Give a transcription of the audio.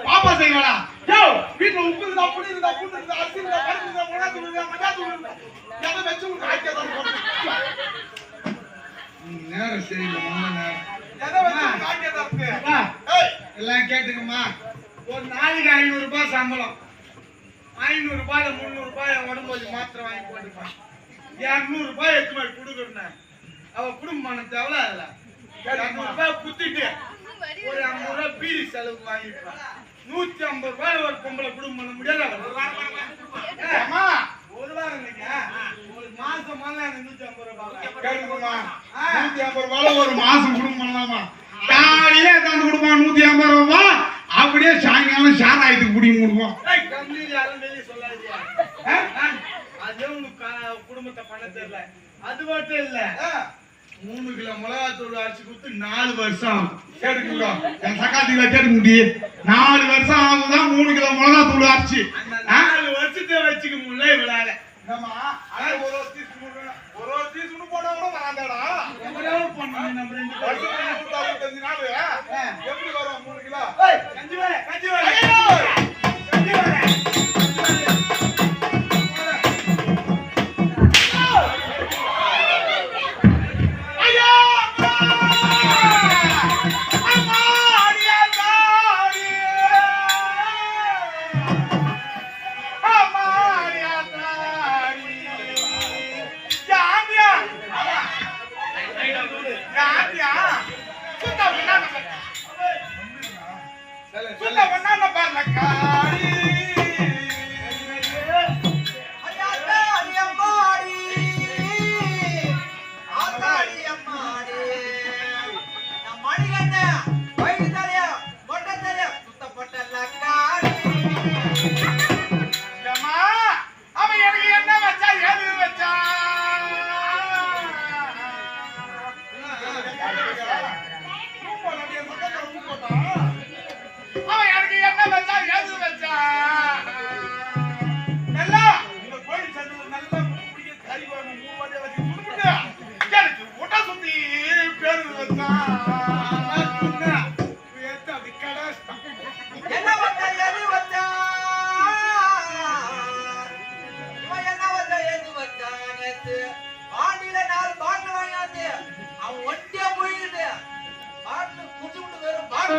பாப்பா செய்வாளா? வீட்டுல உப்பு இருந்தா புளி இருந்தா பூண்டு இருந்தா அரிசி இருந்தா பருப்பு இருந்தா மிளகா தூள் இருந்தா மஞ்சள் தூள் இருந்தா எதை வச்சு உங்களுக்கு ஆக்கியதான் நேரம் சரியில்லை நேரம் எதை வச்சு ஆக்கியதான் எல்லாம் கேட்டுக்கம்மா. ஒரு நாளைக்கு 500 ரூபாய் சம்பளம், 500 ரூபாயில 300 ரூபாய் உடம்பு மாத்திரை வாங்கி போட்டுப்பான். 200 ரூபாய் எடுத்து போய் கொடுக்குறேன். அவ குடும்பம் தேவை அதுல 200 ரூபாய் குத்திட்டு ஒரு 50 ரூபாய் பீடி செலவுக்கு வாங்கிருப்பான். 150 ரூபாய் ஒரு பொம்பளை குடும்பம் பண்ண முடியாது. ஒரு வாரம் ஒரு மாசம் 150 ரூபாய் 150 ரூபாய் ஒரு மாசம் குடும்பம் பண்ணலாமா? காலையில தந்து கொடுப்பான் 150 ரூபாய். அப்படியே சாயங்காலம் சாராயத்துக்கு குடிங்க கொடுப்போம். அதே உனக்கு குடும்பத்தை பண்ண தெரியல. அது மட்டும் இல்ல, 3 கிலோ மிளகாத்தூள் அரிசி கொடுத்து 4 வருஷம் கேட்டுக்கோ. என் சக்காத்தில கேட்டு முடி 4 வருஷம் ஆகுதான் 3 கிலோ மிளகாத்தூள் அரிசி. 4 வருஷத்தை வச்சுக்க முடியல இவளால. ஒரு தீசு போனவங்க வராண்டாடா. நம்ம 2 வருஷம் நாள் எப்படி வரும் 3 கிலோ? கஞ்சி வேலை கஞ்சி வேலை கஞ்சி வேலை. அவன் ஒட்டியா போயிட்டு பாட்டு குடிச்சு விட்டு வெறும் பாட்டு